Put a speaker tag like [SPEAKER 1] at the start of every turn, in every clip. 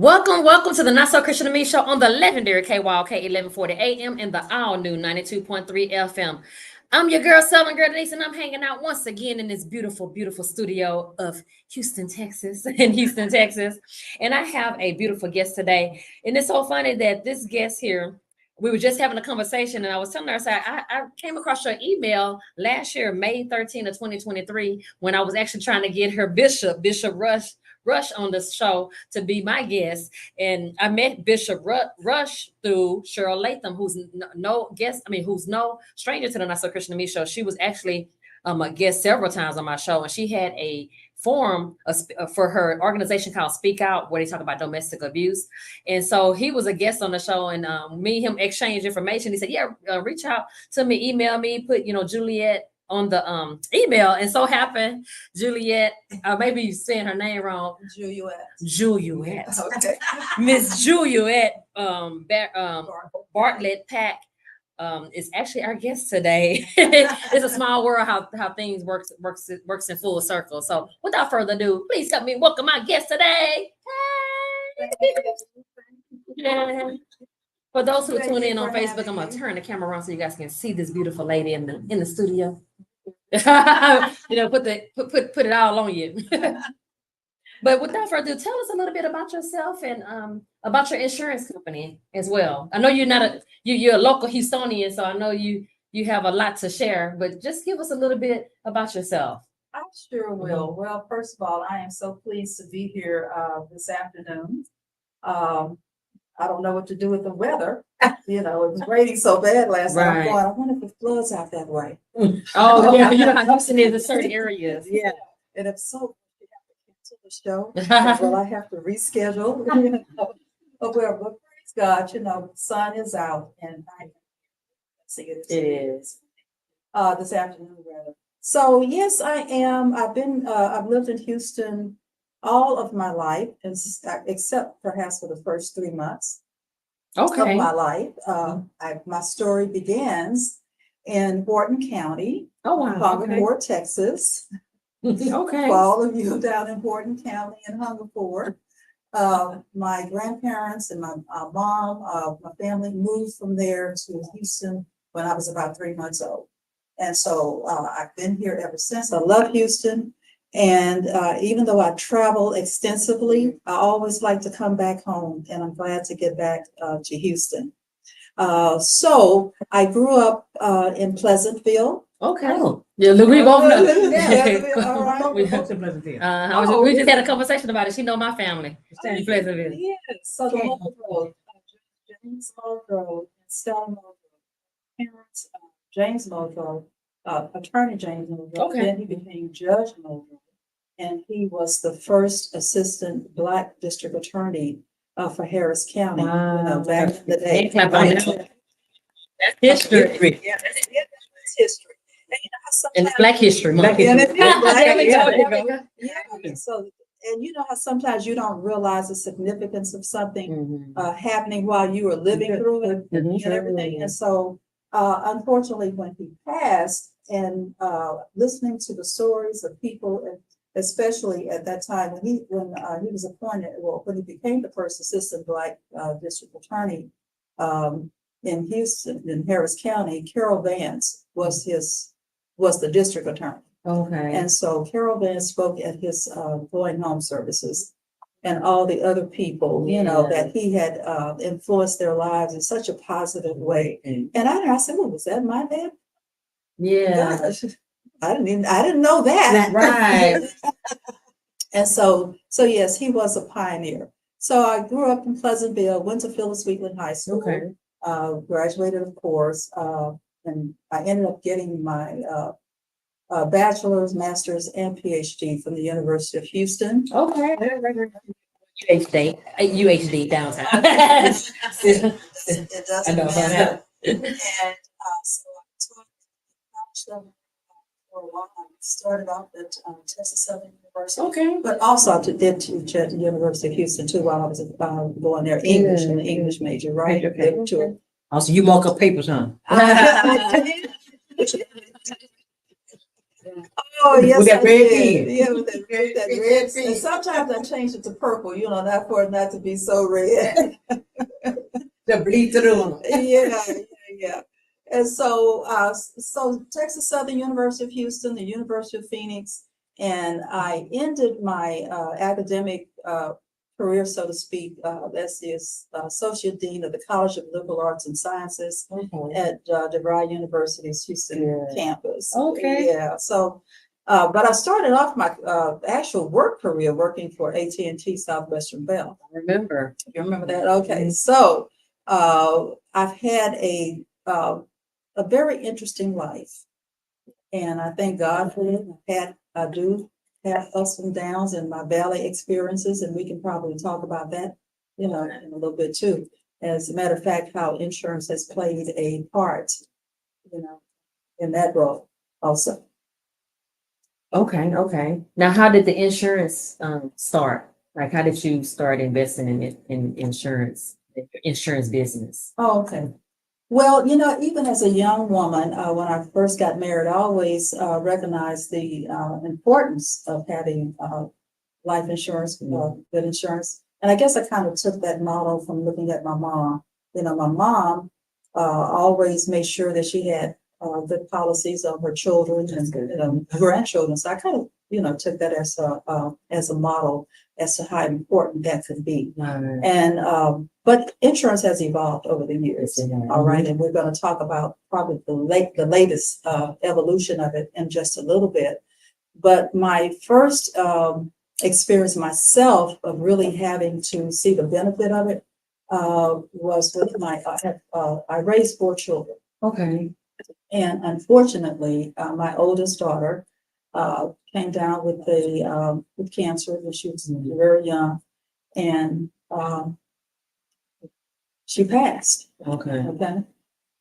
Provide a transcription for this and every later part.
[SPEAKER 1] Welcome to the Not So Christian to Me show on the legendary KYOK 1140 AM and the all new 92.3 FM. I'm your girl, Southern Girl Denise, and I'm hanging out once again in this beautiful studio of Houston, Texas, And I have a beautiful guest today. And it's so funny that this guest here, we were just having a conversation, and I was telling her, I came across your email last year, May 13th of 2023, when I was actually trying to get her Bishop Rush on the show to be my guest. And I met Bishop Rush through Cheryl Latham, who's who's no stranger to the Not So Christian to Me show. She was actually a guest several times on my show, and she had a forum for her organization called Speak Out, where they talk about domestic abuse. And so he was a guest on the show, and me and him exchanged information. He said, yeah, reach out to me, email me, put, Juluette on the email, and so happened Juluette, maybe you saying her name wrong. Juluette. Okay. Miss Juluette Bartlett-Pack is actually our guest today. It's a small world how things works in full circle. So without further ado, please help me welcome my guest today. Hey. Yeah. For those who are tuning in on Facebook, I'm gonna turn the camera around so you guys can see this beautiful lady in the studio. Put it all on you. But without further ado, tell us a little bit about yourself and about your insurance company as well. I know you're a local Houstonian, so I know you have a lot to share, but just give us a little bit about yourself.
[SPEAKER 2] I sure will. Well, first of all, I am so pleased to be here this afternoon. I don't know what to do with the weather. It was raining so bad last night. I wonder if it floods out that way.
[SPEAKER 1] Oh, yeah. How Houston is in certain areas.
[SPEAKER 2] Yeah. And if so, we have to cancel the show. Well, I have to reschedule. But praise God, the sun is out, and I see it. It is. This afternoon, rather. So, yes, I am. I've lived in Houston all of my life, except perhaps for the first 3 months of my life. My story begins in Horton County, Hungerford, Texas.
[SPEAKER 1] Okay.
[SPEAKER 2] For all of you down in Horton County and Hungerford, my grandparents and my mom, my family moved from there to Houston when I was about 3 months old. And so I've been here ever since. I love Houston. And even though I travel extensively, I always like to come back home, and I'm glad to get back to Houston. So I grew up in Pleasantville.
[SPEAKER 1] Okay. Yeah, we both know.
[SPEAKER 2] Yeah, all right.
[SPEAKER 1] We have to Pleasantville. We just had a conversation about it. She know my family. In Pleasantville.
[SPEAKER 2] Yeah. So the whole road, James Muldrow and Stella Muldrow, parents, James Muldrow, attorney James Muldrow. Then he became Judge Muldrow, and he was the first assistant Black district attorney for Harris County. Back in the day.
[SPEAKER 1] That's history.
[SPEAKER 2] Yeah, that's history.
[SPEAKER 1] And it's Black History Month.
[SPEAKER 2] So, and you know how sometimes you don't realize the significance of something happening while you are living through it and everything. And so, unfortunately, when he passed, and listening to the stories of people, and especially at that time when he was appointed, when he became the first assistant Black district attorney in Houston, in Harris County, Carol Vance was the district attorney.
[SPEAKER 1] Okay.
[SPEAKER 2] And so Carol Vance spoke at his going home services, and all the other people, that he had influenced their lives in such a positive way. And I said, well, was that my dad?
[SPEAKER 1] Yeah.
[SPEAKER 2] Gosh, I didn't know that.
[SPEAKER 1] Right.
[SPEAKER 2] And so yes, he was a pioneer. So I grew up in Pleasantville, went to Phyllis Wheatland High School, graduated, of course, and I ended up getting my bachelor's, master's, and PhD from the University of Houston.
[SPEAKER 1] Okay. UHD downtown.
[SPEAKER 2] It doesn't matter. And so I taught for a while. I started off at Texas Southern University, but also I did teach at the University of Houston too while I was going there, English and the English major, right?
[SPEAKER 3] Okay. Also, you mark up papers, huh?
[SPEAKER 2] Oh, yes,
[SPEAKER 3] With that
[SPEAKER 2] I
[SPEAKER 3] red
[SPEAKER 2] did.
[SPEAKER 3] pen.
[SPEAKER 2] Yeah, with that red. And sometimes I changed it to purple, not for it not to be so red.
[SPEAKER 3] To bleed through.
[SPEAKER 2] Yeah. And so Texas Southern University of Houston, the University of Phoenix, and I ended my academic career, so to speak. That's the associate dean of the College of Liberal Arts and Sciences at DeVry University's Houston campus.
[SPEAKER 1] Okay.
[SPEAKER 2] Yeah. So, but I started off my actual work career working for AT&T Southwestern Bell.
[SPEAKER 1] I remember.
[SPEAKER 2] You remember that? Okay. So I've had a very interesting life, and I thank God for it. I do have ups and downs and my valley experiences, and we can probably talk about that, in a little bit too. As a matter of fact, how insurance has played a part, in that role also.
[SPEAKER 1] Okay. Now, how did the insurance start? Like, how did you start investing in insurance business?
[SPEAKER 2] Oh, okay. Well, even as a young woman, when I first got married, I always recognized the importance of having life insurance, good insurance. And I guess I kind of took that model from looking at my mom. My mom always made sure that she had good policies on her children and grandchildren. So I kind of, took that as a model as to how important that could be.
[SPEAKER 1] Right.
[SPEAKER 2] And but insurance has evolved over the years. All right, and we're going to talk about probably the latest evolution of it in just a little bit. But my first experience myself of really having to see the benefit of it was with I raised 4 children.
[SPEAKER 1] Okay.
[SPEAKER 2] And unfortunately, my oldest daughter came down with cancer when she was very young, and she passed.
[SPEAKER 1] Okay.
[SPEAKER 2] Okay,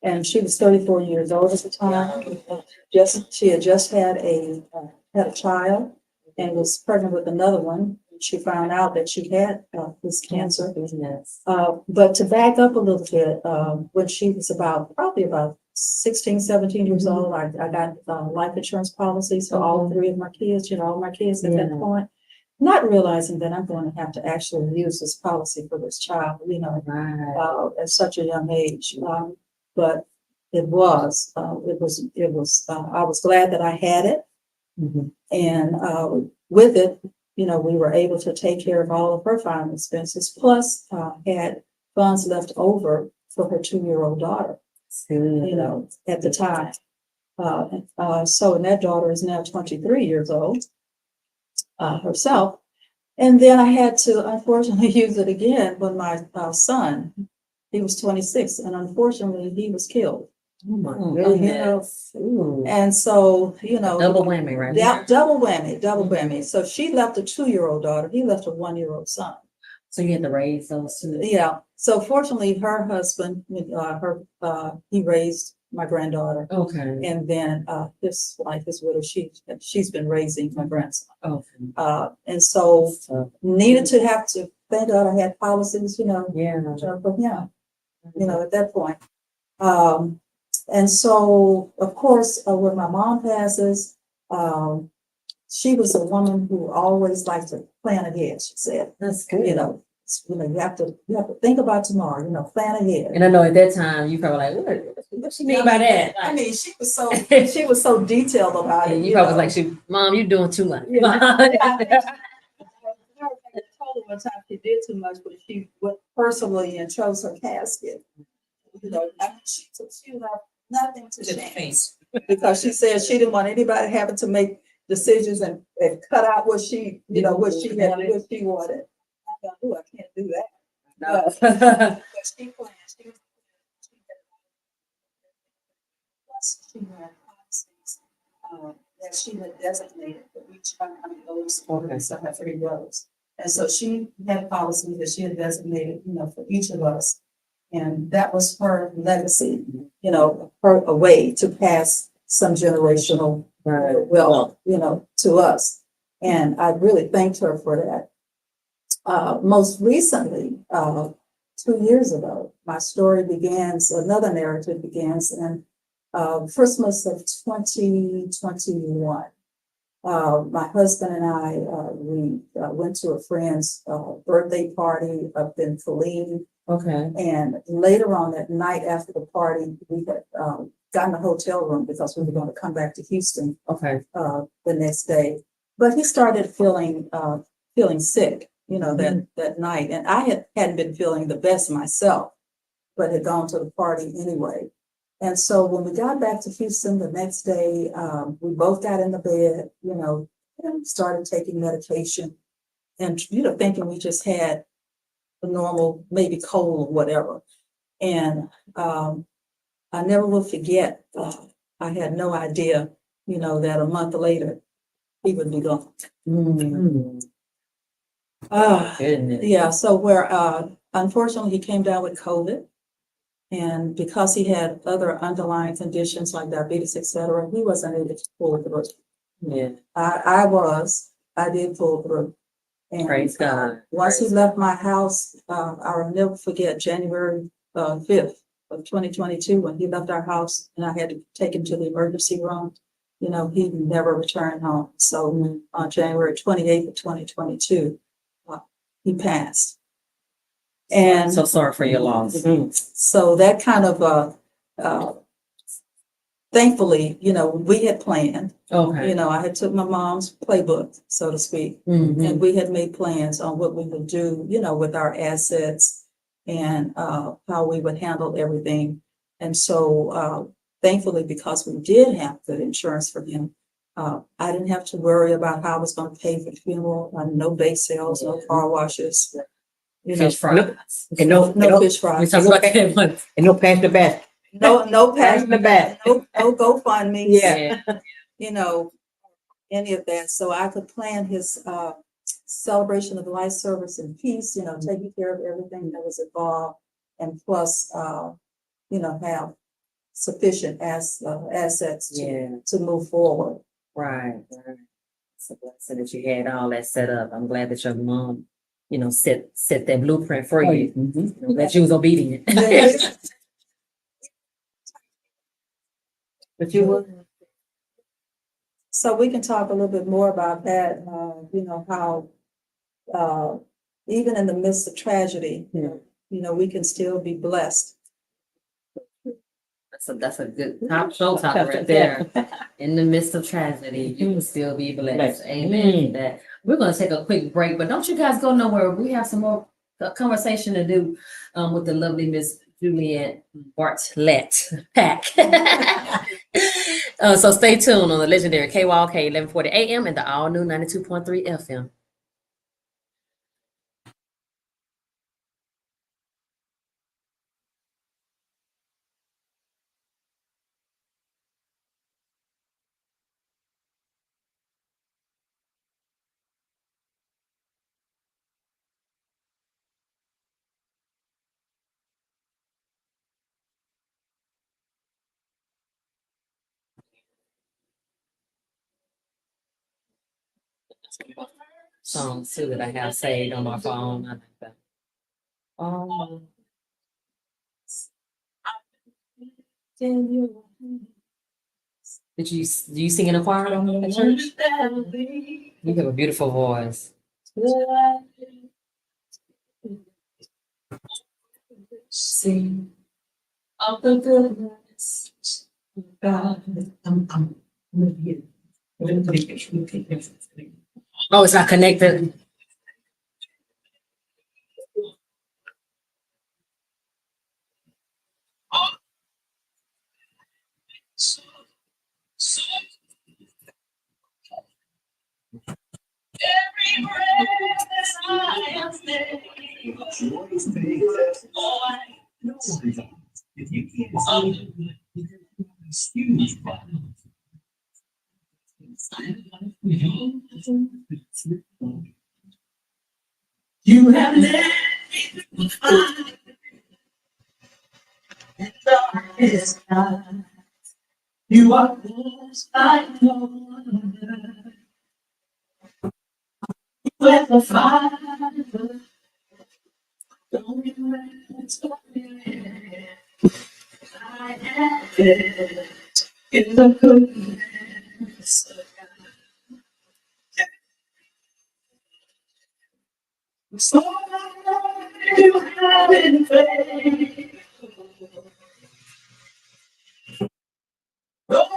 [SPEAKER 2] and she was 34 years old at the time. She had just had a child and was pregnant with another one. She found out that she had this cancer. But to back up a little bit, when she was probably about 16, 17 years old, I got life insurance policies for all 3 of my kids, all my kids at that point, not realizing that I'm going to have to actually use this policy for this child, at such a young age. But I was glad that I had it. And with it, we were able to take care of all of her final expenses, plus had funds left over for her 2-year-old daughter, at the time. And that daughter is now 23 years old herself. And then I had to unfortunately use it again when my son, he was 26, and unfortunately he was killed.
[SPEAKER 1] Oh my goodness.
[SPEAKER 2] And so,
[SPEAKER 1] double whammy, right?
[SPEAKER 2] Yeah, double whammy. So she left a 2-year-old daughter, he left a 1-year-old son.
[SPEAKER 1] So you had to raise those 2.
[SPEAKER 2] Yeah. So fortunately, her husband, he raised my granddaughter.
[SPEAKER 1] Okay.
[SPEAKER 2] And then his wife, his widow, she's been raising my grandson.
[SPEAKER 1] Okay.
[SPEAKER 2] And so needed to have to, thank God I had policies, for him, at that point. And so, of course, when my mom passes, she was a woman who always liked to plan ahead. She said,
[SPEAKER 1] "That's good."
[SPEAKER 2] You have to think about tomorrow. Plan ahead.
[SPEAKER 1] And I know at that time you probably like, what she mean by that?
[SPEAKER 2] I mean, she was so detailed about it.
[SPEAKER 1] And you probably was like, Mom, you're doing too much.
[SPEAKER 2] Yeah. I told her one time she did too much, but she went personally and chose her casket. She left nothing to chance, because she said she didn't want anybody having to make decisions and cut out what she, what she wanted. I can't do that.
[SPEAKER 1] No.
[SPEAKER 2] But she planned. She had policies that she had designated for each of those. So I have 3 rows. And so she had policies that she had designated, for each of us. And that was her legacy, a way to pass some generational wealth, to us. And I really thanked her for that. Most recently, 2 years ago, my story another narrative begins in Christmas of 2021. My husband and I, we went to a friend's birthday party up in Feline.
[SPEAKER 1] Okay.
[SPEAKER 2] And later on that night after the party, we had gotten a hotel room because we were going to come back to Houston
[SPEAKER 1] Okay.
[SPEAKER 2] the next day. But he started feeling sick, that night. And I hadn't been feeling the best myself, but had gone to the party anyway. And so when we got back to Houston the next day, we both got in the bed, and started taking medication and, thinking we just had a normal, maybe cold or whatever. And I never will forget, I had no idea, that a month later he would be gone.
[SPEAKER 1] Mm. Goodness.
[SPEAKER 2] Yeah, so unfortunately he came down with COVID. And because he had other underlying conditions like diabetes, et cetera, he wasn't able to pull through.
[SPEAKER 1] Yeah.
[SPEAKER 2] I did pull through. And
[SPEAKER 1] Praise God.
[SPEAKER 2] Once he left my house, I'll never forget January 5th of 2022, when he left our house and I had to take him to the emergency room. He never returned home. So on January 28th of 2022, he passed. And
[SPEAKER 1] So sorry for your loss.
[SPEAKER 2] so that kind of, thankfully, we had planned.
[SPEAKER 1] Okay.
[SPEAKER 2] I had took my mom's playbook, so to speak,
[SPEAKER 1] Mhm.
[SPEAKER 2] and we had made plans on what we would do, with our assets and how we would handle everything. And so thankfully, because we did have good insurance for him, I didn't have to worry about how I was going to pay for the funeral. No bake sales, no car washes.
[SPEAKER 1] Fish fries.
[SPEAKER 3] And no
[SPEAKER 2] fish
[SPEAKER 1] We
[SPEAKER 2] fries.
[SPEAKER 1] talked about that once.
[SPEAKER 3] and no pass the basket.
[SPEAKER 2] No
[SPEAKER 3] Pass the basket.
[SPEAKER 2] no GoFundMe.
[SPEAKER 3] Yeah.
[SPEAKER 2] Any of that. So I could plan his celebration of life service in peace, taking care of everything that was involved, and plus, have sufficient assets to move forward.
[SPEAKER 1] Right. It's a blessing that you had all that set up. I'm glad that your mom, set that blueprint for you. That you was obedient.
[SPEAKER 3] But you were.
[SPEAKER 2] So we can talk a little bit more about that, how even in the midst of tragedy, we can still be blessed.
[SPEAKER 1] That's a good top right there. In the midst of tragedy, you can still be blessed. Amen. That we're going to take a quick break, but don't you guys go nowhere. We have some more conversation to do with the lovely Miss Juluette Bartlett-Pack. So stay tuned on the legendary KYLK 1140 AM and the all new 92.3 FM. Songs too that I have saved on my phone. I like that. Do you sing in a choir at church? You have a beautiful voice.
[SPEAKER 2] Sing of the goodness of God. I'm here.
[SPEAKER 1] Oh, it's not connected.
[SPEAKER 2] Every breath that I am taking, oh, I know if you can't excuse you have led me through the darkest night. You are close, I know. With the fire, don't rest on me. I am in the goodness of God. So you have been faithful. Oh,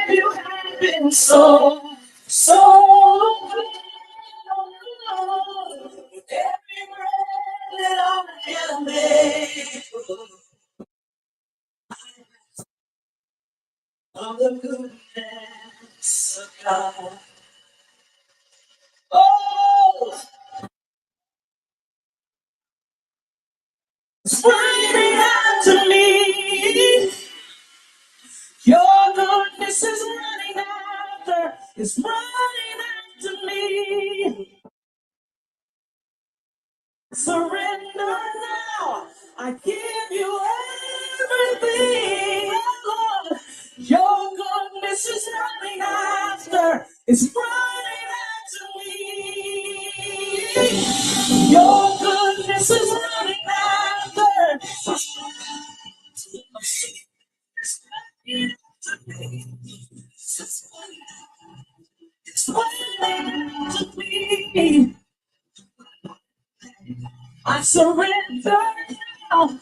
[SPEAKER 2] you have been so good. Every breath that I am able, of the goodness of God. Oh, it's running after me. Your goodness is running after me. Surrender now. I give you everything, oh Lord. Your goodness is running after me. Your goodness is running after. It's running after me. I surrender now.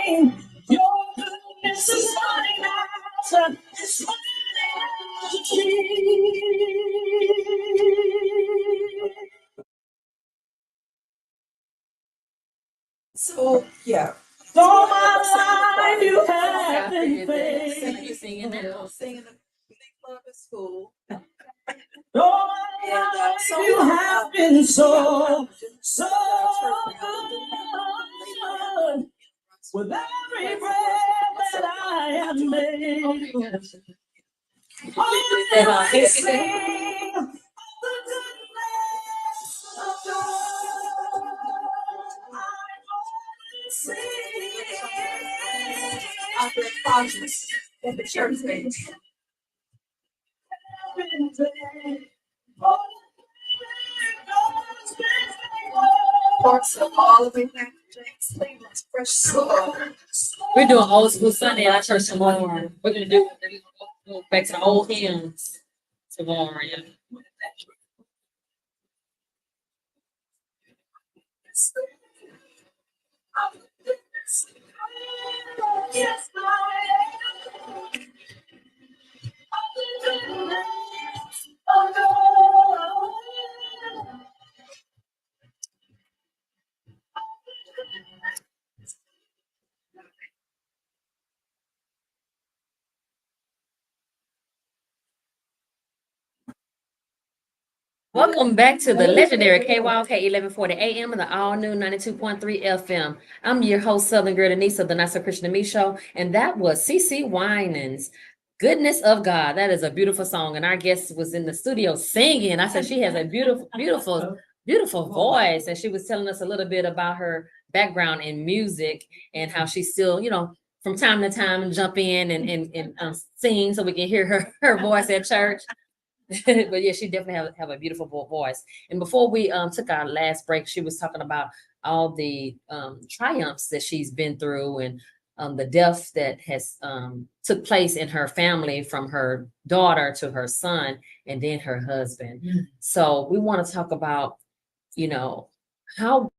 [SPEAKER 2] Everything. Your goodness is running after. It's running after me. So yeah. All my life you have been faithful.
[SPEAKER 1] Singing now.
[SPEAKER 2] Singing the big club at school.
[SPEAKER 1] All
[SPEAKER 2] And so
[SPEAKER 1] you have been so
[SPEAKER 2] so
[SPEAKER 1] good. With every breath that I have made, I sing of the goodness of God. I always sing
[SPEAKER 2] at the church stage. Parts of all of it, James Cleveland's fresh soul.
[SPEAKER 1] We're doing old school Sunday at our church tomorrow. We're gonna do back to the old hymns tomorrow. Yeah.
[SPEAKER 2] Yes,
[SPEAKER 1] Welcome back to the legendary KYOK 1140 AM and the all new 92.3 FM. I'm your host, Southern Girl Denise of the Not So Christian to Me Show, and that was CC Winans. Goodness of God. That is a beautiful song. And our guest was in the studio singing. I said she has a beautiful, beautiful, beautiful voice. And she was telling us a little bit about her background in music and how she still, from time to time jump in and sing so we can hear her voice at church. But yeah, she definitely have a beautiful voice. And before we took our last break, she was talking about all the triumphs that she's been through and the death that has took place in her family from her daughter to her son and then her husband. So we want to talk about, how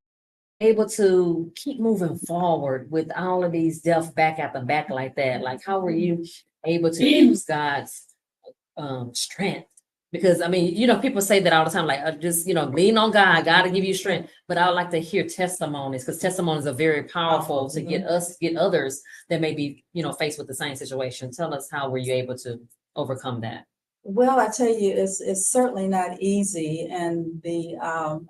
[SPEAKER 1] able to keep moving forward with all of these deaths back at the back like that. Like, how were you able to use God's strength? Because people say that all the time, like just lean on God, God will give you strength. But I would like to hear testimonies because testimonies are very powerful to get others that may be faced with the same situation. Tell us, how were you able to overcome that?
[SPEAKER 2] Well, I tell you, it's certainly not easy. And the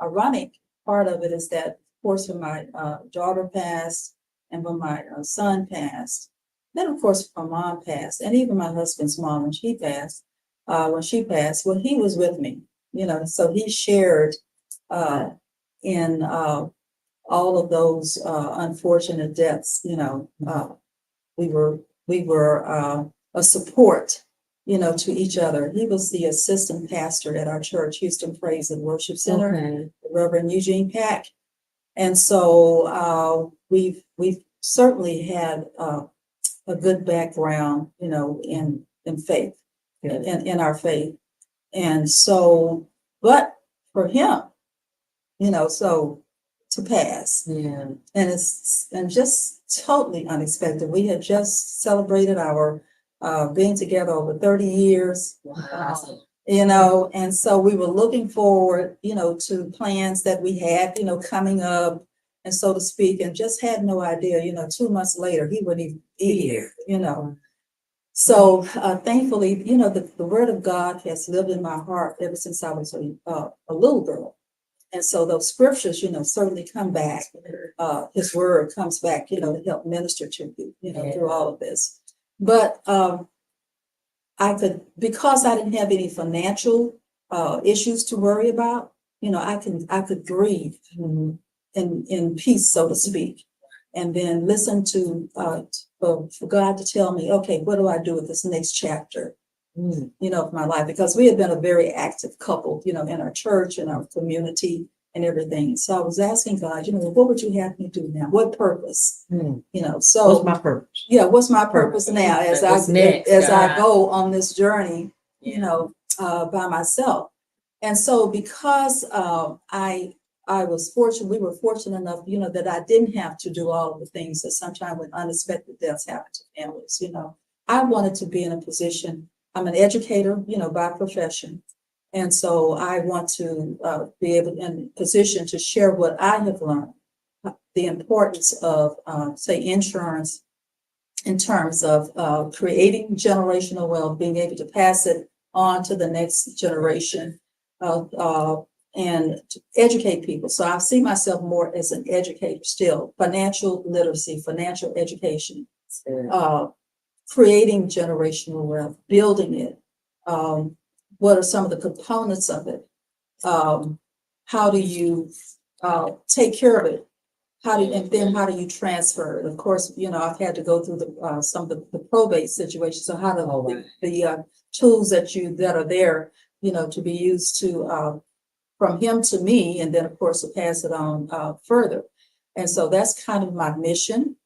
[SPEAKER 2] ironic part of it is that, of course, when my daughter passed and when my son passed, then of course my mom passed, and even my husband's mom when she passed, well, he was with me, so he shared in all of those unfortunate deaths. We were a support, to each other. He was the assistant pastor at our church, Houston Praise and Worship Center,
[SPEAKER 1] Okay.
[SPEAKER 2] Reverend Eugene Pack. And so we've certainly had a good background, in faith, in our faith. And so, but for him, so to pass.
[SPEAKER 1] Yeah.
[SPEAKER 2] And just totally unexpected. We had just celebrated our being together over 30 years.
[SPEAKER 1] Wow.
[SPEAKER 2] And so we were looking forward, to plans that we had, coming up, and so to speak, and just had no idea, 2 months later, he wouldn't even be here. So thankfully, the word of God has lived in my heart ever since I was a little girl. And so those scriptures, certainly come back. His word comes back, to help minister to you, through all of this. But because I didn't have any financial issues to worry about, I could breathe in peace, so to speak, and then listen to for God to tell me, okay, what do I do with this next chapter, of my life? Because we had been a very active couple, in our church and our community and everything. So I was asking God, what would you have me do now? What purpose? So
[SPEAKER 3] What's my purpose?
[SPEAKER 2] yeah, what's my purpose now as
[SPEAKER 1] What's next,
[SPEAKER 2] I
[SPEAKER 1] God?
[SPEAKER 2] go on this journey,
[SPEAKER 1] Yeah.
[SPEAKER 2] by myself. And so because I was fortunate, we were fortunate enough, that I didn't have to do all of the things that sometimes when unexpected deaths happen to families, I wanted to be in a position. I'm an educator, by profession. And so I want to be able in a position to share what I have learned, the importance of, say, insurance in terms of creating generational wealth, being able to pass it on to the next generation, and to educate people. So I see myself more as an educator still, financial literacy, financial education, creating generational wealth, building it. What are some of the components of it? How do you take care of it? And then how do you transfer it? Of course, I've had to go through some of the probate situations. So how do the tools that are there, to be used to from him to me, and then of course to pass it on further. And so that's kind of my mission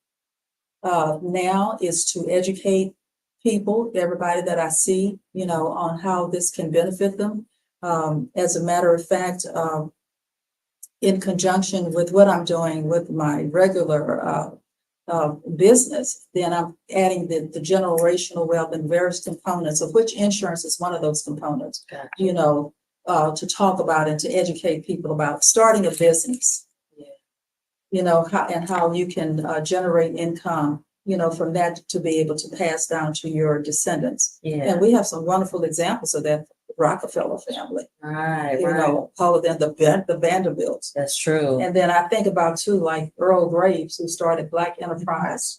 [SPEAKER 2] now, is to educate people, everybody that I see, on how this can benefit them. As a matter of fact, in conjunction with what I'm doing with my regular business, then I'm adding the generational wealth and various components, of which insurance is one of those components,
[SPEAKER 1] Gotcha.
[SPEAKER 2] to talk about and to educate people about starting a business, how you can generate income, from that to be able to pass down to your descendants.
[SPEAKER 1] Yeah.
[SPEAKER 2] And we have some wonderful examples of that. Rockefeller family,
[SPEAKER 1] Right.
[SPEAKER 2] all of them, the Vanderbilts.
[SPEAKER 1] That's true.
[SPEAKER 2] And then I think about too, like Earl Graves, who started Black Enterprise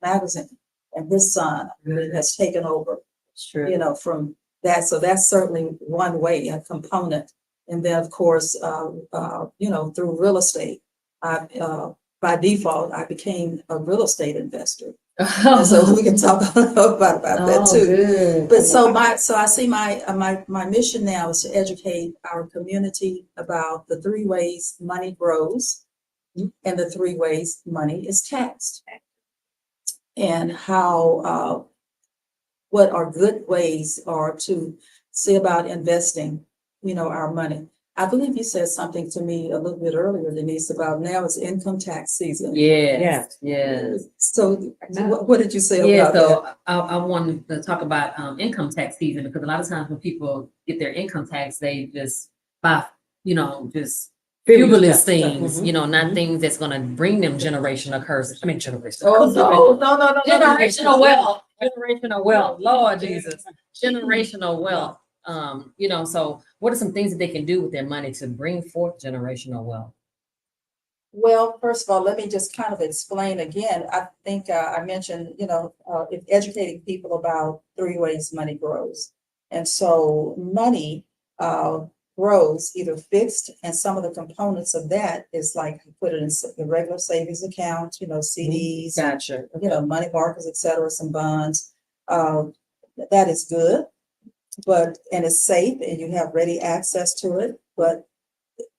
[SPEAKER 2] magazine, and his son has taken over,
[SPEAKER 1] That's true.
[SPEAKER 2] from that. So that's certainly one way, a component. And then of course, through real estate, by default, I became a real estate investor. And so we can talk about that too.
[SPEAKER 1] Good.
[SPEAKER 2] But so I see my mission now is to educate our community about the 3 ways money grows and the 3 ways money is taxed, and how what are good ways are to see about investing, our money. I believe you said something to me a little bit earlier, Denise, about now it's income tax season.
[SPEAKER 1] Yes. Yes.
[SPEAKER 2] So what did you say
[SPEAKER 1] Yeah,
[SPEAKER 2] about that?
[SPEAKER 1] so I wanted to talk about income tax season, because a lot of times when people get their income tax, they just buy, just frivolous things, not things that's gonna bring them generational curses. I mean, generational.
[SPEAKER 2] Oh, no.
[SPEAKER 1] Generational wealth. Generational wealth. Lord Jesus. Generational wealth. So what are some things that they can do with their money to bring forth generational wealth?
[SPEAKER 2] Well, first of all, let me just kind of explain again. I think I mentioned, educating people about 3 ways money grows. And so money grows either fixed, and some of the components of that is like you put it in the regular savings account, CDs,
[SPEAKER 1] Gotcha.
[SPEAKER 2] money markets, et cetera, some bonds. That is good, and it's safe and you have ready access to it, but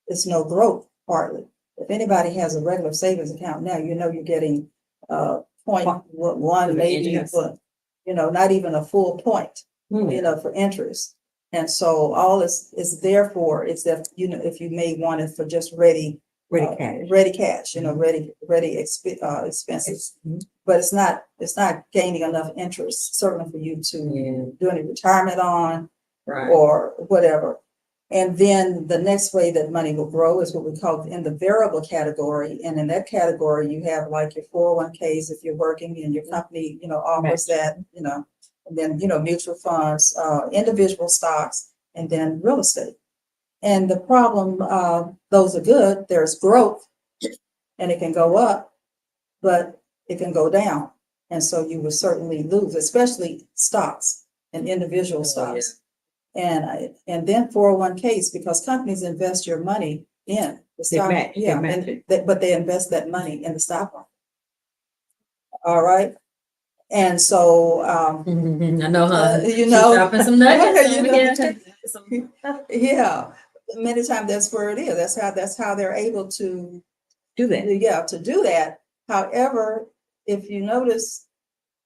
[SPEAKER 2] it's no growth partly. If anybody has a regular savings account now, you're getting 0.1, maybe, not even a full point, for interest. And so all is there for is that, you know, if you may want it for just ready cash, you know, ready expenses. But it's not gaining enough interest, certainly for you to do any retirement on or whatever. And then the next way that money will grow is what we call in the variable category. And in that category, you have like your 401ks if you're working and your company, you know, offers that, you know, and then, you know, mutual funds, individual stocks, and then real estate. And the problem, those are good. There's growth and it can go up, but it can go down. And so you will certainly lose, especially stocks and individual stocks. And then 401ks, because companies invest your money in the stock. But they invest that money in the stock market. All right. And so,
[SPEAKER 1] I know, huh?
[SPEAKER 2] You know,
[SPEAKER 1] dropping some nuggets.
[SPEAKER 2] Yeah. Many times that's where it is. That's how they're able to
[SPEAKER 3] Do that.
[SPEAKER 2] Yeah, to do that. However, if you notice,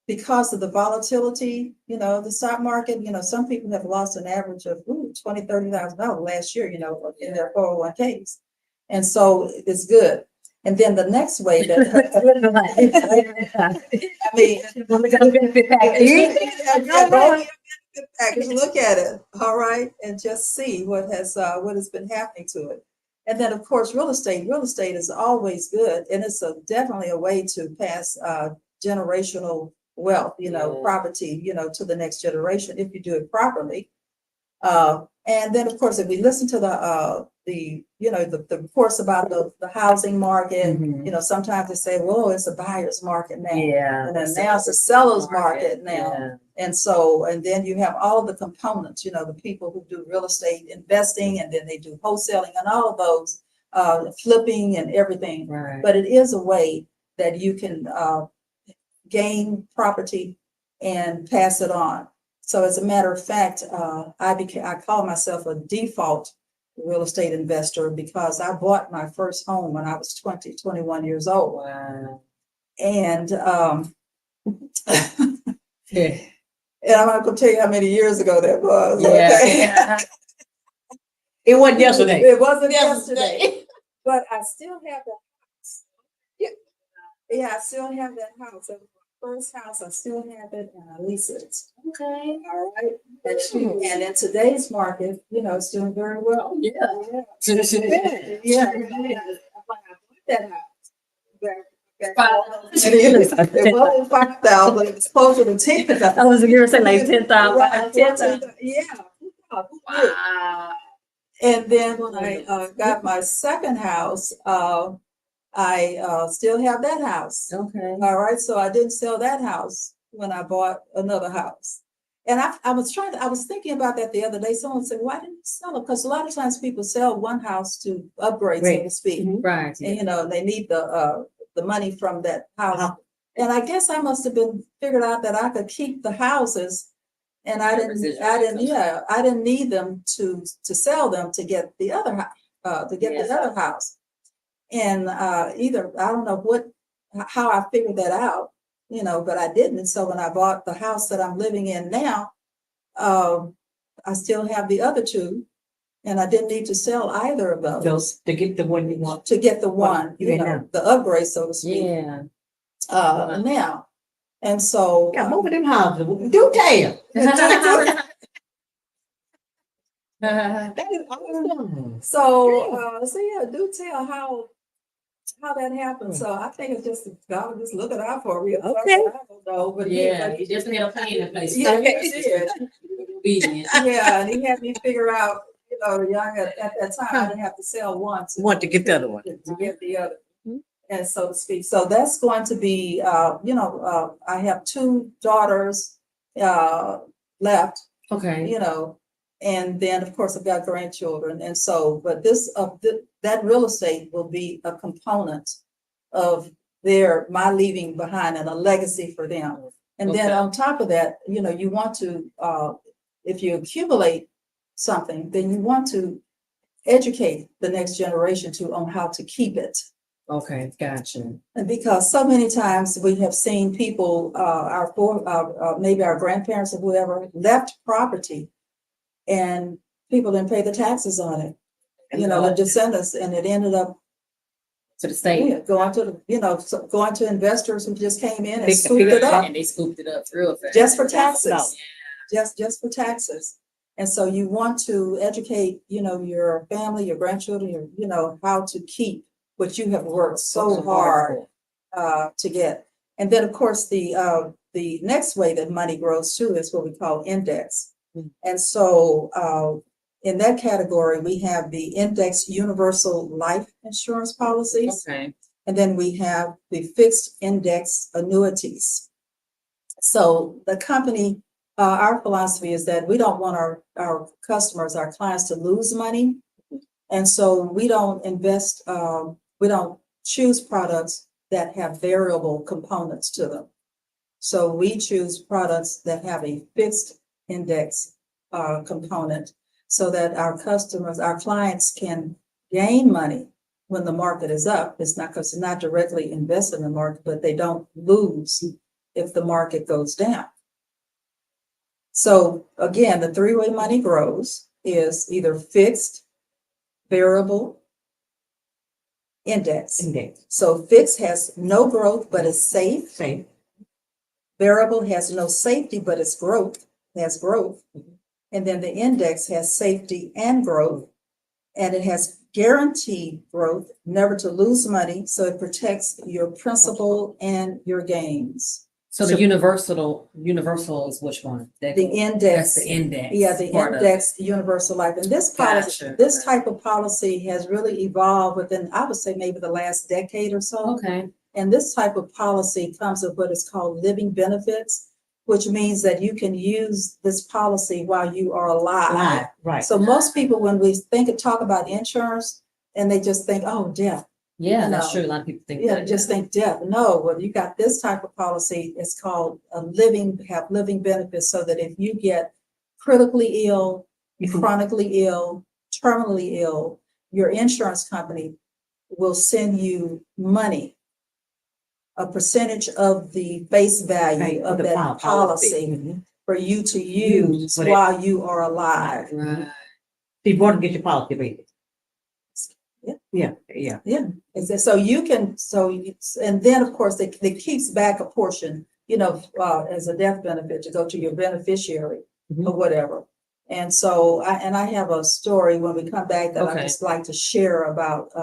[SPEAKER 2] because of the volatility, you know, the stock market, you know, some people have lost an average of $20,000, $30,000 last year, you know, in their 401ks. And so it's good. And then the next way that I mean, package, look at it, all right, and just see what has been happening to it. And then, of course, real estate. Real estate is always good, and it's definitely a way to pass generational wealth, you know, property, you know, to the next generation if you do it properly. And then, of course, if we listen to the reports about the housing market, you know, sometimes they say, "Well, it's a buyer's market now," and then now it's a seller's market now. And so, and then you have all the components, you know, the people who do real estate investing, and then they do wholesaling and all of those, flipping and everything. But it is a way that you can gain property and pass it on. So as a matter of fact, I call myself a default real estate investor because I bought my first home when I was 21 years old.
[SPEAKER 3] Wow.
[SPEAKER 2] And and I'm not going to tell you how many years ago that was. Okay?
[SPEAKER 3] It wasn't yesterday.
[SPEAKER 2] It wasn't yesterday. But I still have that house. Yeah, I still have that house. It was my first house. I still have it and I lease it.
[SPEAKER 1] Okay.
[SPEAKER 2] All right. And in today's market, you know, it's doing very well. Yeah. When I bought that house. It wasn't 5,000, but it was closer to 10,000.
[SPEAKER 1] I was going to say like 10,000.
[SPEAKER 2] Right, 10,000. Yeah.
[SPEAKER 1] Wow.
[SPEAKER 2] And then when I got my second house, I still have that house.
[SPEAKER 1] Okay.
[SPEAKER 2] All right. So I didn't sell that house when I bought another house. And I was thinking about that the other day. Someone said, why didn't you sell it? Because a lot of times people sell one house to upgrade, so to speak.
[SPEAKER 1] Right.
[SPEAKER 2] And, you know, they need the money from that house. And I guess I must have figured out that I could keep the houses, and I didn't need them to sell them to get the other house. And either I don't know how I figured that out, you know, but I didn't. So when I bought the house that I'm living in now, I still have the other two. And I didn't need to sell either of those
[SPEAKER 3] to get the one you want.
[SPEAKER 2] To get the one, you know, the upgrade, so to speak.
[SPEAKER 1] Yeah.
[SPEAKER 2] Now, and so
[SPEAKER 3] Got both of them houses. Do tell. That is awesome.
[SPEAKER 2] So yeah, do tell how that happened. So I think it's just God will just look it out for me.
[SPEAKER 3] Okay.
[SPEAKER 2] I don't know, but
[SPEAKER 1] You just need a plan in place.
[SPEAKER 2] Yeah, and he had me figure out, you know, at that time I didn't have to sell one
[SPEAKER 3] To get the other one.
[SPEAKER 2] to get the other. And so to speak. So that's going to be, I have two daughters left,
[SPEAKER 1] Okay.
[SPEAKER 2] you know, and then of course I've got grandchildren. And so, but that real estate will be a component of my leaving behind and a legacy for them. And then on top of that, you know, you want to, if you accumulate something, then you want to educate the next generation on how to keep it.
[SPEAKER 1] Okay, gotcha.
[SPEAKER 2] And because so many times we have seen people, maybe our grandparents or whoever left property, and people didn't pay the taxes on it. The descendants, and it ended up
[SPEAKER 1] To the state.
[SPEAKER 2] going to going to investors who just came in and scooped it up.
[SPEAKER 1] And they scooped it up real fast.
[SPEAKER 2] Just for taxes.
[SPEAKER 3] No.
[SPEAKER 2] Just for taxes. And so you want to educate, your family, your grandchildren, how to keep what you have worked so hard to get. And then, of course, the next way that money grows too is what we call index. And so in that category, we have the index universal life insurance policies.
[SPEAKER 1] Okay.
[SPEAKER 2] And then we have the fixed index annuities. So the company, our philosophy is that we don't want our customers, our clients to lose money. And so we don't invest, we don't choose products that have variable components to them. So we choose products that have a fixed index component so that our customers, our clients can gain money when the market is up. It's not because they're not directly invested in the market, but they don't lose if the market goes down. So again, the three-way money grows is either fixed, variable, index. So fixed has no growth, but it's safe.
[SPEAKER 3] Safe.
[SPEAKER 2] Variable has no safety, but it's growth, has growth. And then the index has safety and growth. And it has guaranteed growth, never to lose money. So it protects your principal and your gains.
[SPEAKER 1] So the universal is which one?
[SPEAKER 2] The index.
[SPEAKER 1] That's the index.
[SPEAKER 2] Yeah, the
[SPEAKER 1] part of
[SPEAKER 2] index universal life. And this policy,
[SPEAKER 1] Gotcha.
[SPEAKER 2] this type of policy has really evolved within, I would say, maybe the last decade or
[SPEAKER 1] it.
[SPEAKER 2] so.
[SPEAKER 1] Okay.
[SPEAKER 2] And this type of policy comes with what is called living benefits, which means that you can use this policy while you are alive.
[SPEAKER 3] Right.
[SPEAKER 2] So most people, when we talk about insurance, and they just think, oh, death.
[SPEAKER 1] Yeah, that's true. A lot of people think that.
[SPEAKER 2] Just think death. No, well, you got this type of policy. It's called living benefits, so that if you get critically ill, chronically ill, terminally ill, your insurance company will send you money, a percentage of the face value of that policy for you to use while you are alive.
[SPEAKER 1] Right.
[SPEAKER 3] So you want to get your policy rated.
[SPEAKER 2] Yeah.
[SPEAKER 3] Yeah.
[SPEAKER 2] So you can, and then of course it keeps back a portion, as a death benefit to go to your beneficiary or whatever. And so I have a story when we come back that I just like to share about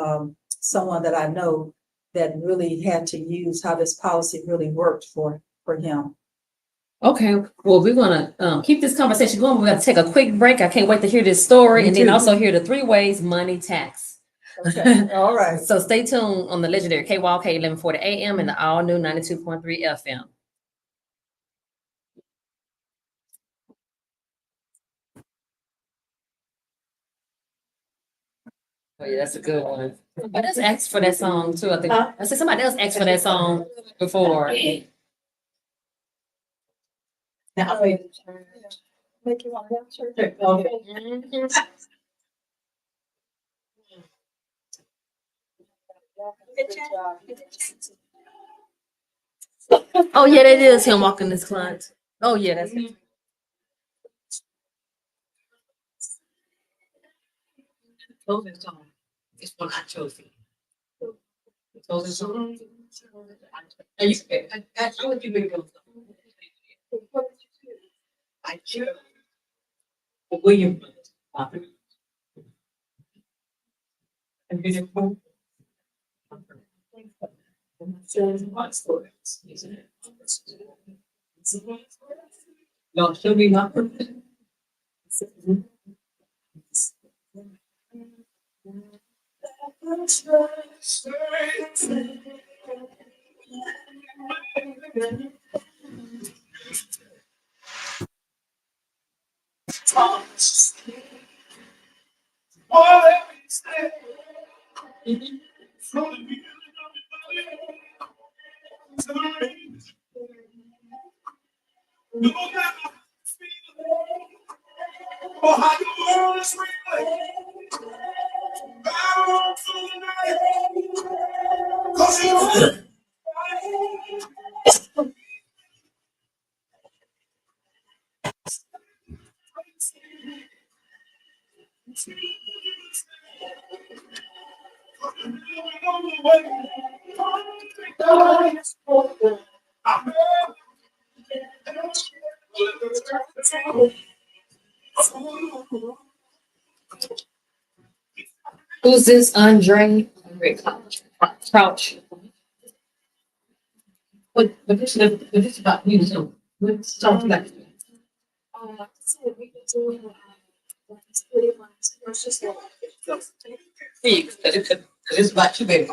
[SPEAKER 2] someone that I know that really had to use how this policy really worked for him.
[SPEAKER 1] Okay, well, we're gonna keep this conversation going. We're gonna take a quick break. I can't wait to hear this story,
[SPEAKER 3] Me
[SPEAKER 1] and then
[SPEAKER 3] too.
[SPEAKER 1] also hear the three ways money tax.
[SPEAKER 2] Okay, all right.
[SPEAKER 1] So stay tuned on the legendary KYLK 1140 AM and the all new 92.3 FM. Oh yeah, that's a good one. Somebody else asked for that song too. I think I said somebody else asked for that song before.
[SPEAKER 3] Now,
[SPEAKER 2] Make you want to answer?
[SPEAKER 1] Mhm. Oh yeah, that is him walking his client. Oh yeah, that's him.
[SPEAKER 3] closing song is one I chose. The closing song. And you, I want you to go. I chose the William author. And beautiful. No, she'll be not.
[SPEAKER 1] Who's this Andre? Crouch.
[SPEAKER 3] But this is about you, so let's talk about it. It's about you, baby.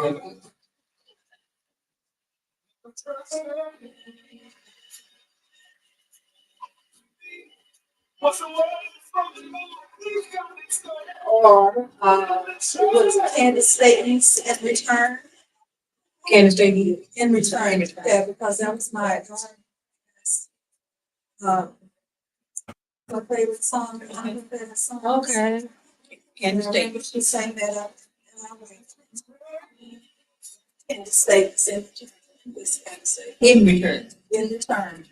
[SPEAKER 2] Or, what is it, Candace statements in return?
[SPEAKER 3] Candace, baby.
[SPEAKER 2] In return, yeah, because that was my, my favorite song, my favorite song.
[SPEAKER 1] Okay.
[SPEAKER 3] Candace,
[SPEAKER 2] I remember she sang that up. In the states, in this kind of say,
[SPEAKER 3] In return.
[SPEAKER 2] in return.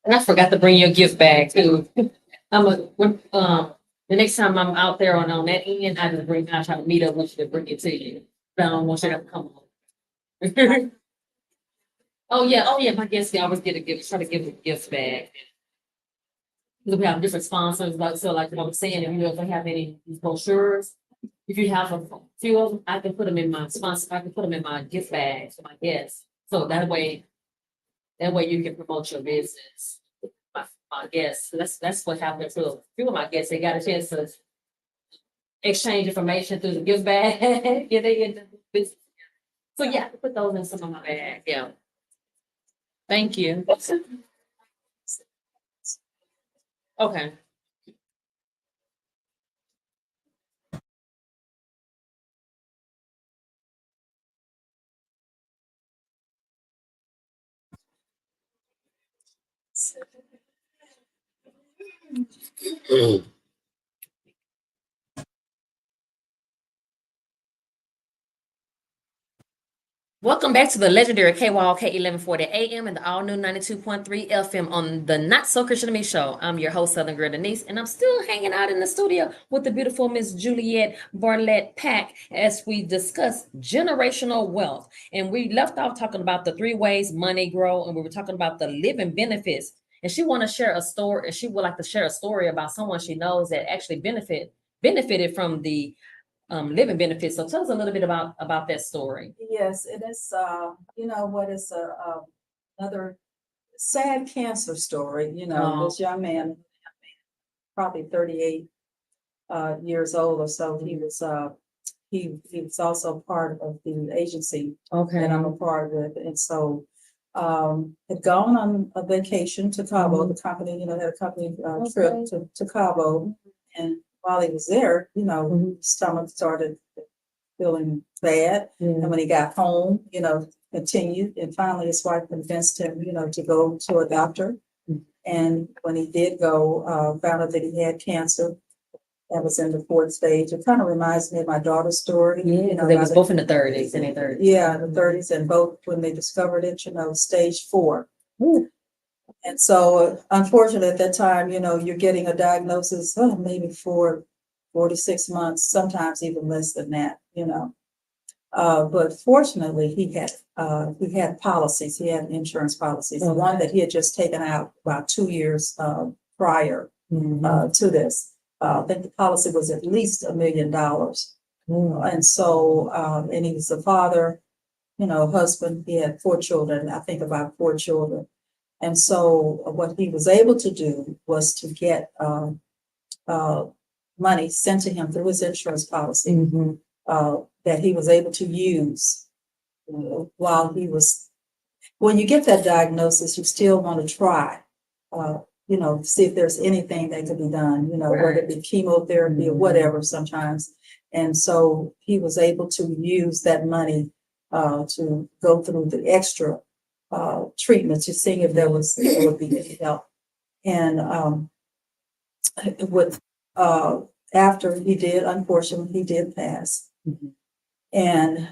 [SPEAKER 1] And I forgot to bring your gift bag too. The next time I'm out there on that end, I try to meet up with you to bring it to you. But I don't want you to come on. Oh yeah, my guests, they always get a gift, try to give a gift bag. Because we have different sponsors, like I was saying, if you ever have any brochures, if you have a few of them, I can put them in my sponsor, I can put them in my gift bag for my guests. So that way you can promote your business. My guests, so that's what happened to a few of my guests. They got a chance to exchange information through the gift bag. Yeah, they get the business. So yeah, I can put those in some of my bag. Yeah. Thank you. Okay. Welcome back to the legendary KYLK 1140 AM and the all new 92.3 FM on the Not So Christian to Me show. I'm your host, Southern Girl Denise, and I'm still hanging out in the studio with the beautiful Miss Juluette Bartlett-Pack as we discuss generational wealth. And we left off talking about the 3 ways money grow, and we were talking about the living benefits. And she want to share a story, and she would like to share a story about someone she knows that actually benefited from the living benefits. So tell us a little bit about that story.
[SPEAKER 2] Yes, it is, you know, what is another sad cancer story, you know,
[SPEAKER 1] Oh.
[SPEAKER 2] this young man, probably 38 years old or so, he was also part of the agency
[SPEAKER 1] Okay.
[SPEAKER 2] that I'm a part of, and so had gone on a vacation to Cabo. The company, you know, had a company trip to Cabo, and while he was there, you know, his stomach started feeling bad. And when he got home, you know, continued, and finally his wife convinced him, you know, to go to a doctor. And when he did go, found out that he had cancer. That was in the 4th stage. It kind of reminds me of my daughter's story.
[SPEAKER 1] Yeah,
[SPEAKER 2] you know,
[SPEAKER 1] they was both in the 30s, in their 30s.
[SPEAKER 2] Yeah, the 30s, and both when they discovered it, you know, stage 4.
[SPEAKER 1] Ooh.
[SPEAKER 2] And so, unfortunately, at that time, you know, you're getting a diagnosis, maybe for 46 months, sometimes even less than that, you know. But fortunately, he had policies. He had insurance policies. The one that he had just taken out about 2 years prior to this. I think the policy was at least $1 million. And so, and he was a father, you know, husband. He had 4 children. I think about 4 children. And so, what he was able to do was to get money sent to him through his insurance policy that he was able to use while he was when you get that diagnosis, you still want to try, see if there's anything that could be done, whether it be chemotherapy or whatever sometimes. And so he was able to use that money to go through the extra treatment to see if there would be any help. And after unfortunately, he did pass.
[SPEAKER 1] Mhm.
[SPEAKER 2] And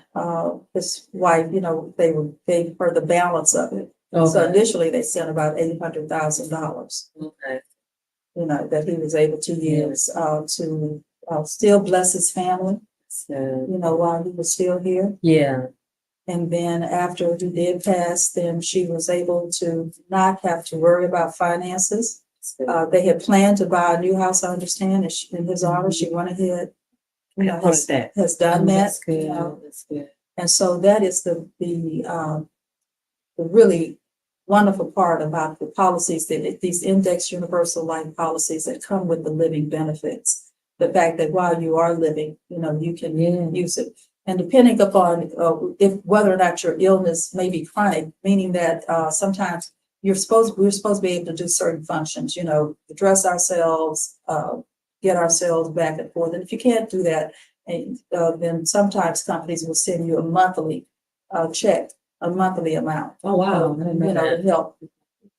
[SPEAKER 2] his wife, they gave her the balance of it. So
[SPEAKER 1] Okay.
[SPEAKER 2] initially they sent about $800,000,
[SPEAKER 1] Okay.
[SPEAKER 2] that he was able to use to still bless his family,
[SPEAKER 1] So,
[SPEAKER 2] while he was still here.
[SPEAKER 1] yeah.
[SPEAKER 2] And then after he did pass, then she was able to not have to worry about finances. They had planned to buy a new house, I understand, and in his honor, she went ahead, has done that.
[SPEAKER 1] That's good. That's good.
[SPEAKER 2] And so that is the really wonderful part about the policies, that these index universal life policies that come with the living benefits. The fact that while you are living, you can use it. And depending upon whether or not your illness may be chronic, meaning that sometimes we're supposed to be able to do certain functions, dress ourselves, get ourselves back and forth. And if you can't do that, then sometimes companies will send you a monthly check, a monthly amount.
[SPEAKER 1] Oh, wow.
[SPEAKER 2] To help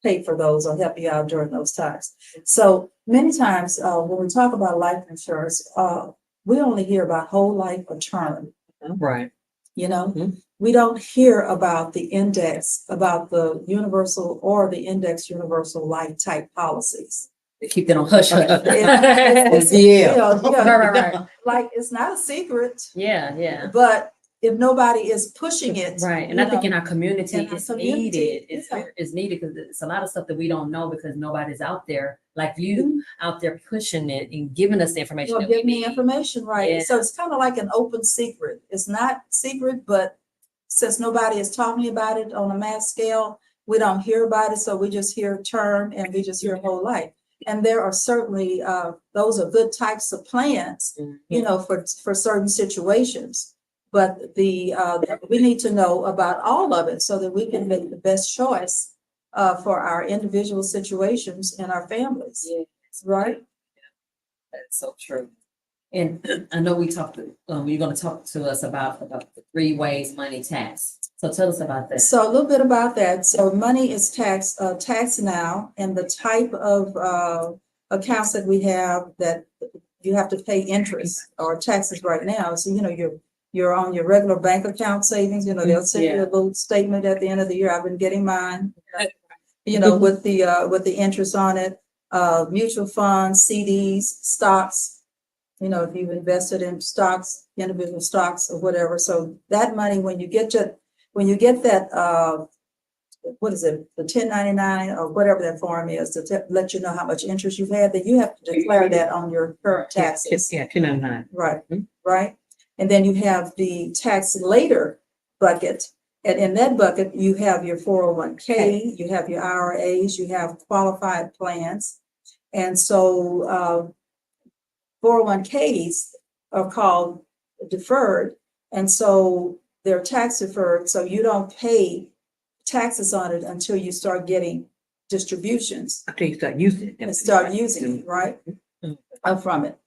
[SPEAKER 2] pay for those or help you out during those times. So many times when we talk about life insurance, we only hear about whole life or term.
[SPEAKER 1] Right.
[SPEAKER 2] We don't hear about the index, about the universal or the index universal life type policies.
[SPEAKER 1] They keep that on hush hush. Right.
[SPEAKER 2] Like it's not a secret.
[SPEAKER 1] Yeah.
[SPEAKER 2] But if nobody is pushing it,
[SPEAKER 1] right. And I think in our community, it's needed.
[SPEAKER 2] Yeah.
[SPEAKER 1] It's needed because it's a lot of stuff that we don't know because nobody's out there like you out there pushing it and giving us the information.
[SPEAKER 2] Well, give me information, right?
[SPEAKER 1] Yeah.
[SPEAKER 2] So it's kind of like an open secret. It's not secret, but since nobody is talking about it on a mass scale, we don't hear about it. So we just hear term and we just hear whole life. And there are certainly those are good types of plans, for certain situations. But we need to know about all of it so that we can make the best choice for our individual situations and our families.
[SPEAKER 1] Yeah.
[SPEAKER 2] Right?
[SPEAKER 1] That's so true. And I know you're going to talk to us about the 3 ways money tax. So tell us about that.
[SPEAKER 2] So a little bit about that. So money is taxed now, and the type of accounts that we have that you have to pay interest or taxes right now. So you're on your regular bank account savings. They'll send you a little statement at the end of the year. I've been getting mine. With the interest on it. Mutual funds, CDs, stocks. If you've invested in stocks, individual stocks or whatever. So that money, when you get that, what is it, the 1099 or whatever that form is to let you know how much interest you've had, then you have to declare that on your current taxes.
[SPEAKER 1] Yeah, 1099.
[SPEAKER 2] Right, right. And then you have the tax later bucket. And in that bucket, you have your 401k, you have your IRAs, you have qualified plans. And so 401ks are called deferred. And so they're tax deferred. So you don't pay taxes on it until you start getting distributions.
[SPEAKER 4] Until you start using it.
[SPEAKER 2] Start using it, right? From it.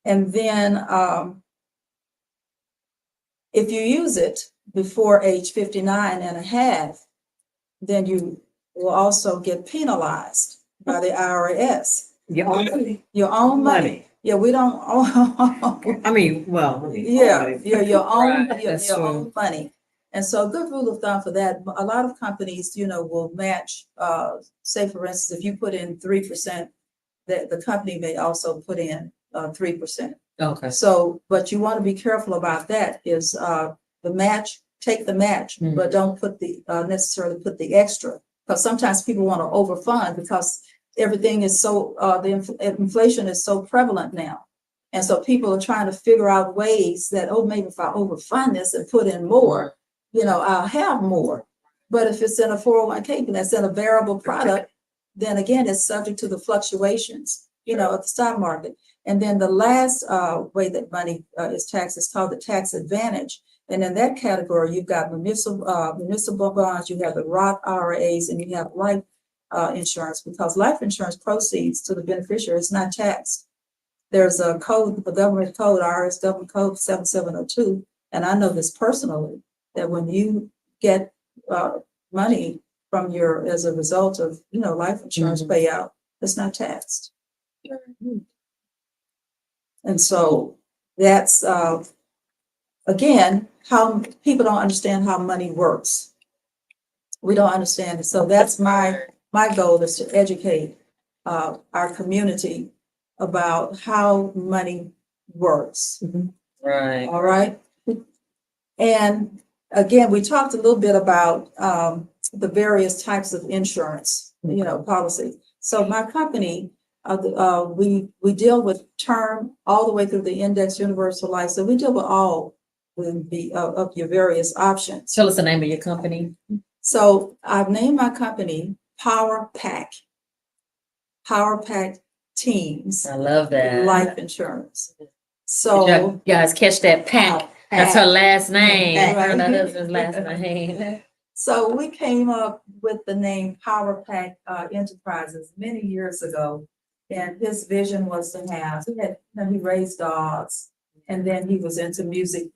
[SPEAKER 2] And then if you use it before age 59 and a half, then you will also get penalized by the IRS.
[SPEAKER 4] Your
[SPEAKER 2] own money. Yeah, we don't own. Your own money. And so a good rule of thumb for that, a lot of companies, will match, say for instance, if you put in 3%, that the company may also put in 3%.
[SPEAKER 1] Okay.
[SPEAKER 2] So, but you want to be careful about that is the match, take the match, but don't put necessarily put the extra. Because sometimes people want to overfund because everything is so, inflation is so prevalent now. And so people are trying to figure out ways that, maybe if I overfund this and put in more, I'll have more. But if it's in a 401k and that's in a variable product, then again, it's subject to the fluctuations, of the stock market. And then the last way that money is taxed is called the tax advantage. And in that category, you've got municipal bonds, you have the Roth IRAs, and you have life insurance, because life insurance proceeds to the beneficiary is not taxed. There's a code, the government code, IRS government code 7702, and I know this personally, that when you get money from as a result of, life insurance payout, it's not taxed. And so that's, again, how people don't understand how money works. We don't understand it. So that's my goal, is to educate our community about how money works.
[SPEAKER 1] Right.
[SPEAKER 2] All right. And again, we talked a little bit about the various types of insurance, policy. So my company, we deal with term all the way through the index universal life. So we deal with all of your various options.
[SPEAKER 1] Tell us the name of your company.
[SPEAKER 2] So I've named my company Power-Pack Teams
[SPEAKER 1] I love that.
[SPEAKER 2] Life Insurance.
[SPEAKER 1] Did
[SPEAKER 2] So
[SPEAKER 1] you guys catch that? Pack. That's her last name.
[SPEAKER 2] Right.
[SPEAKER 1] Her husband's last name.
[SPEAKER 2] So we came up with the name Power-Pack Enterprises many years ago, and his vision was to have. He raised dogs, and then he was into music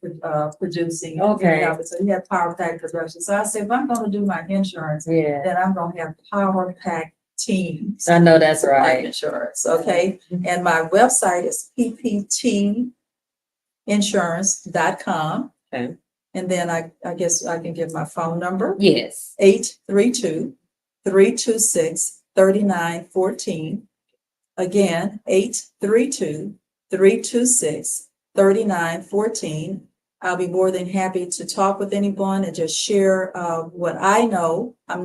[SPEAKER 2] producing.
[SPEAKER 1] Okay.
[SPEAKER 2] So he had Power-Pack Production. So I said, if I'm going to do my insurance,
[SPEAKER 1] Yeah.
[SPEAKER 2] then I'm going to have Power-Pack Teams.
[SPEAKER 1] I know that's
[SPEAKER 2] Life
[SPEAKER 1] right.
[SPEAKER 2] insurance. Okay. And my website is pptinsurance.com.
[SPEAKER 1] Okay.
[SPEAKER 2] And then I guess I can give my phone number.
[SPEAKER 1] Yes.
[SPEAKER 2] 832-326-3914. Again, 832-326-3914. I'll be more than happy to talk with anyone and just share what I know. I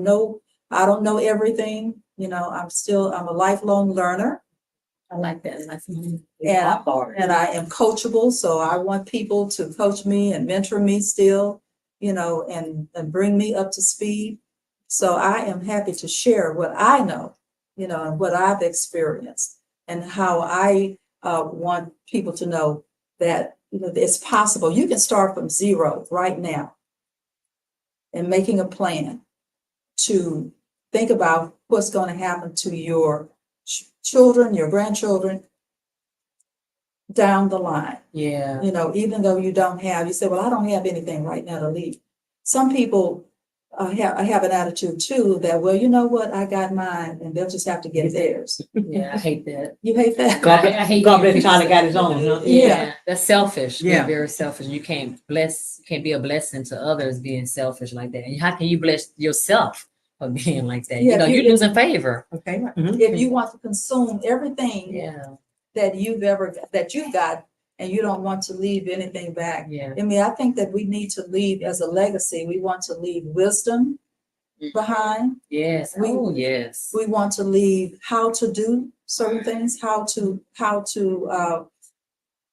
[SPEAKER 2] don't know everything. I'm a lifelong learner.
[SPEAKER 1] I like that.
[SPEAKER 2] And I am coachable, so I want people to coach me and mentor me still, and bring me up to speed. So I am happy to share what I know, and what I've experienced, and how I want people to know that, it's possible. You can start from zero right now and making a plan to think about what's going to happen to your children, your grandchildren down the line.
[SPEAKER 1] Yeah.
[SPEAKER 2] Even though you say, well, I don't have anything right now to leave. Some people have an attitude too that, well, you know what, I got mine, and they'll just have to get theirs.
[SPEAKER 1] Yeah, I hate that.
[SPEAKER 2] You hate that?
[SPEAKER 1] I hate
[SPEAKER 3] Government kind of got his own, huh?
[SPEAKER 1] Yeah, that's selfish.
[SPEAKER 3] Yeah.
[SPEAKER 1] They're very selfish. You can't be a blessing to others being selfish like that. And how can you bless yourself for being like that?
[SPEAKER 2] Yeah,
[SPEAKER 1] you're losing favor.
[SPEAKER 3] Okay.
[SPEAKER 2] If you want to consume everything
[SPEAKER 1] Yeah.
[SPEAKER 2] that you've got, and you don't want to leave anything back.
[SPEAKER 1] Yeah.
[SPEAKER 2] I mean, I think that we need to leave as a legacy. We want to leave wisdom behind.
[SPEAKER 1] Yes. Yes.
[SPEAKER 2] We want to leave how to do certain things, how to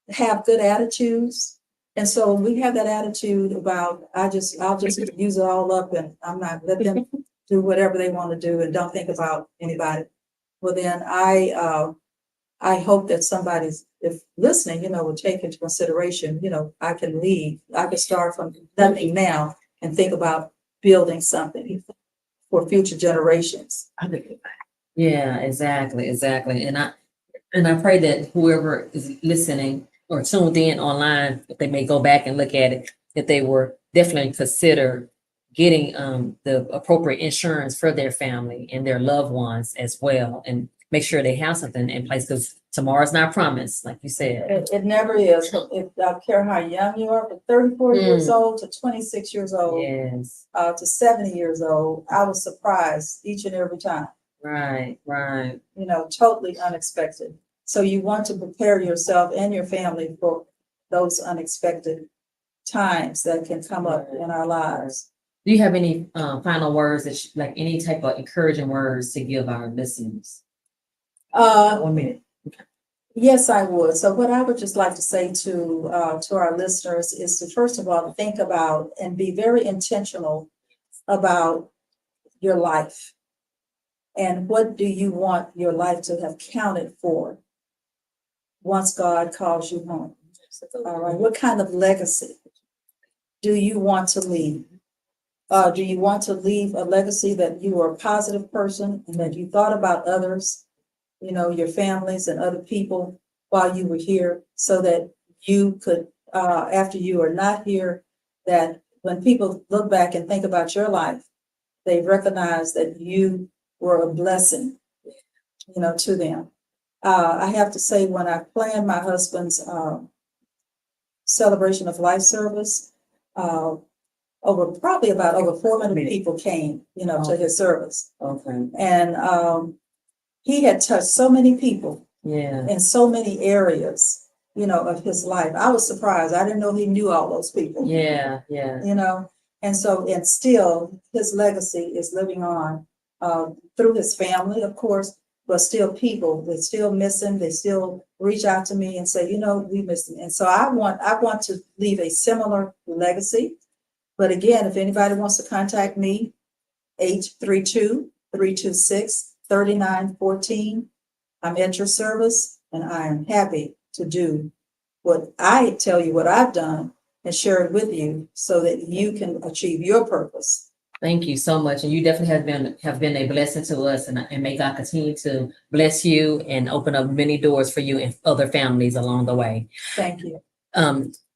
[SPEAKER 2] have good attitudes. And so we have that attitude about, I'll just use it all up, and I'm not let them do whatever they want to do and don't think about anybody. Well, then I hope that somebody's, if listening, will take into consideration, I can start from nothing now and think about building something for future generations.
[SPEAKER 1] Yeah, exactly. And I pray that whoever is listening or tuned in online, if they may go back and look at it, that they were definitely consider getting the appropriate insurance for their family and their loved ones as well, and make sure they have something in place, because tomorrow's not promised, like you said.
[SPEAKER 2] It never is. I don't care how young you are, from 34 years old to 26 years old,
[SPEAKER 1] Yes.
[SPEAKER 2] To 70 years old, I was surprised each and every time.
[SPEAKER 1] Right.
[SPEAKER 2] Totally unexpected. So you want to prepare yourself and your family for those unexpected times that can come up in our lives.
[SPEAKER 1] Do you have any final words like any type of encouraging words to give our listeners? 1 minute.
[SPEAKER 2] Yes, I would. So what I would just like to say to our listeners is to, first of all, think about and be very intentional about your life. And what do you want your life to have counted for once God calls you home? All right. What kind of legacy do you want to leave? Do you want to leave a legacy that you were a positive person and that you thought about others, you know, your families and other people while you were here, so that you could, after you are not here, that when people look back and think about your life, they recognize that you were a blessing, you know, to them. I have to say, when I planned my husband's celebration of life service, over 400 people came, you know, to his service.
[SPEAKER 1] Okay.
[SPEAKER 2] And he had touched so many people
[SPEAKER 1] Yeah.
[SPEAKER 2] in so many areas, you know, of his life. I was surprised. I didn't know he knew all those people.
[SPEAKER 1] Yeah. Yeah.
[SPEAKER 2] You know, and still his legacy is living on through his family, of course, but still people, they still miss him. They still reach out to me and say, you know, we miss him. And so I want to leave a similar legacy. But again, if anybody wants to contact me, 832-326-3914. I'm at your service, and I am happy to do what I tell you what I've done and share it with you so that you can achieve your purpose.
[SPEAKER 1] Thank you so much. And you definitely have been a blessing to us, and may God continue to bless you and open up many doors for you and other families along the way.
[SPEAKER 2] Thank you.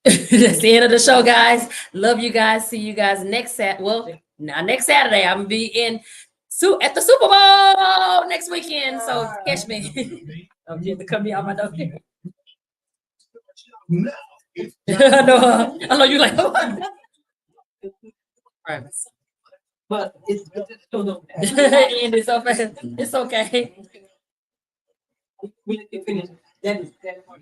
[SPEAKER 1] That's the end of the show, guys. Love you guys. See you guys next Saturday. Well, not next Saturday. I'm gonna be at the Super Bowl next weekend. So catch me. I'm getting to come out my door. I know you like. Right.
[SPEAKER 3] But it's still no.
[SPEAKER 1] And it's okay. It's okay.
[SPEAKER 3] We finish. That is that part.